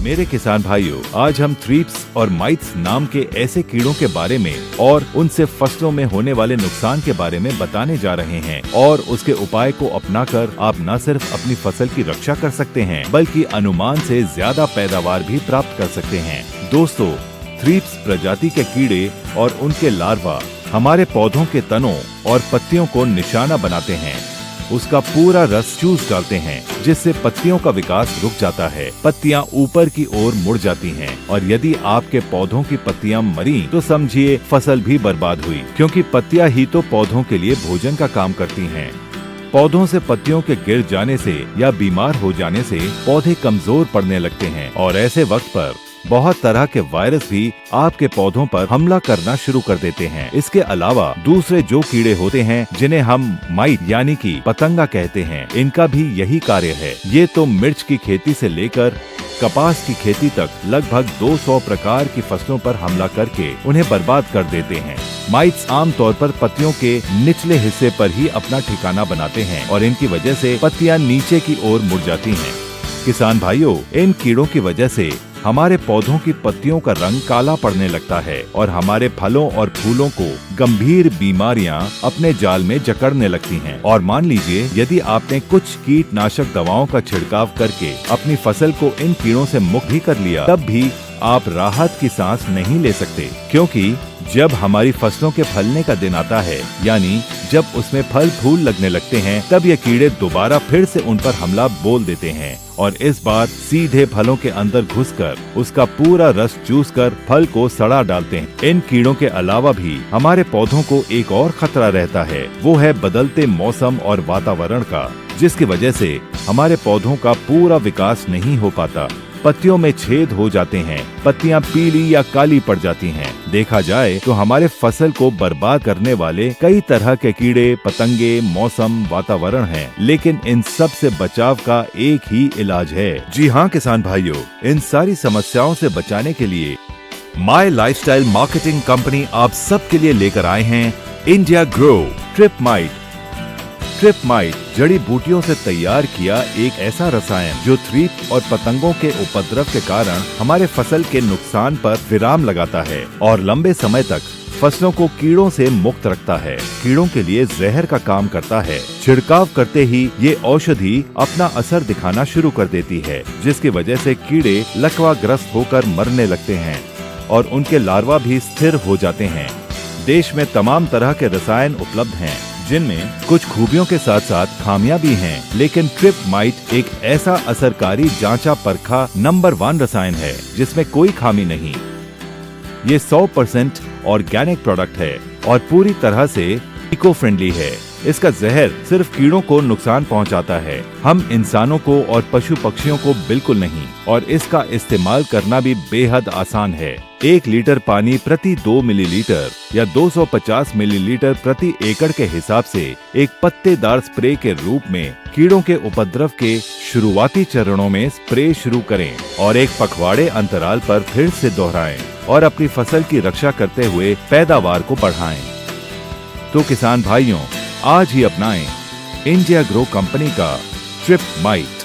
मेरे किसान भाइयों, आज हम थ्रिप्स और माइट्स नाम के ऐसे कीड़ों के बारे में और उनसे फसलों में होने वाले नुकसान के बारे में बताने जा रहे हैं और उसके उपाय को अपनाकर आप न सिर्फ अपनी फसल की रक्षा कर सकते हैं बल्कि अनुमान से ज्यादा पैदावार भी प्राप्त कर सकते हैं। दोस्तों, थ्रिप्स प्रजाति के कीड़े और उनके लार्वा हमारे पौधों के तनों और पत्तियों को निशाना बनाते हैं। उसका पूरा रस चूस डालते हैं जिससे पत्तियों का विकास रुक जाता है, पत्तियां ऊपर की ओर मुड़ जाती हैं और यदि आपके पौधों की पत्तियां मरी तो समझिए फसल भी बर्बाद हुई, क्योंकि पत्तियां ही तो पौधों के लिए भोजन का काम करती हैं। पौधों से पत्तियों के गिर जाने से या बीमार हो जाने से पौधे कमजोर पड़ने लगते हैं और ऐसे वक्त पर बहुत तरह के वायरस भी आपके पौधों पर हमला करना शुरू कर देते हैं। इसके अलावा दूसरे जो कीड़े होते हैं जिन्हें हम माइट यानी कि पतंगा कहते हैं, इनका भी यही कार्य है। ये तो मिर्च की खेती से लेकर कपास की खेती तक लगभग 200 प्रकार की फसलों पर हमला करके उन्हें बर्बाद कर देते हैं। माइट्स आमतौर पर पत्तियों के निचले हिस्से पर ही अपना ठिकाना बनाते हैं और इनकी वजह से पत्तियां नीचे की ओर मुड़ जाती हैं। किसान भाइयों, इन कीड़ों की वजह से हमारे पौधों की पत्तियों का रंग काला पड़ने लगता है और हमारे फलों और फूलों को गंभीर बीमारियां अपने जाल में जकड़ने लगती हैं। और मान लीजिए यदि आपने कुछ कीटनाशक दवाओं का छिड़काव करके अपनी फसल को इन कीड़ों से मुक्त भी कर लिया, तब भी आप राहत की सांस नहीं ले सकते, क्योंकि जब हमारी फसलों के फलने का दिन आता है, यानी जब उसमें फल फूल लगने लगते हैं, तब ये कीड़े दोबारा फिर से उन पर हमला बोल देते हैं और इस बार सीधे फलों के अंदर घुसकर उसका पूरा रस चूसकर फल को सड़ा डालते हैं। इन कीड़ों के अलावा भी हमारे पौधों को एक और खतरा रहता है, वो है बदलते मौसम और वातावरण का, जिसकी वजह से हमारे पौधों का पूरा विकास नहीं हो पाता। पत्तियों में छेद हो जाते हैं, पत्तियां पीली या काली पड़ जाती हैं। देखा जाए तो हमारे फसल को बर्बाद करने वाले कई तरह के कीड़े, पतंगे, मौसम, वातावरण हैं, लेकिन इन सब से बचाव का एक ही इलाज है। जी हाँ किसान भाइयों, इन सारी समस्याओं से बचाने के लिए माई लाइफस्टाइल मार्केटिंग कंपनी आप सबके लिए लेकर आए हैं India grow trip might. Trip might जड़ी बूटियों से तैयार किया एक ऐसा रसायन जो थ्रिप और पतंगों के उपद्रव के कारण हमारे फसल के नुकसान पर विराम लगाता है और लंबे समय तक फसलों को कीड़ों से मुक्त रखता है। कीड़ों के लिए जहर का काम करता है। छिड़काव करते ही ये औषधि अपना असर दिखाना शुरू कर देती है, जिसकी वजह से कीड़े लकवाग्रस्त होकर मरने लगते हैं और उनके लार्वा भी स्थिर हो जाते हैं। देश में तमाम तरह के रसायन उपलब्ध हैं, जिनमें कुछ खूबियों के साथ साथ खामियां भी हैं, लेकिन ट्रिप माइट एक ऐसा असरकारी जांचा परखा नंबर 1 रसायन है जिसमें कोई खामी नहीं। ये 100% ऑर्गेनिक प्रोडक्ट है और पूरी तरह से इको फ्रेंडली है। इसका जहर सिर्फ कीड़ों को नुकसान पहुंचाता है, हम इंसानों को और पशु पक्षियों को बिल्कुल नहीं। और इसका इस्तेमाल करना भी बेहद आसान है। 1 लीटर पानी प्रति 2 मिलीलीटर या 250 मिलीलीटर प्रति एकड़ के हिसाब से एक पत्तेदार स्प्रे के रूप में कीड़ों के उपद्रव के शुरुआती चरणों में स्प्रे शुरू करें और एक पखवाड़े अंतराल पर फिर से दोहराएं और अपनी फसल की रक्षा करते हुए पैदावार को बढ़ाएं। तो किसान भाइयों, आज ही अपनाएं इंडिया ग्रो कंपनी का ट्रिप माइट।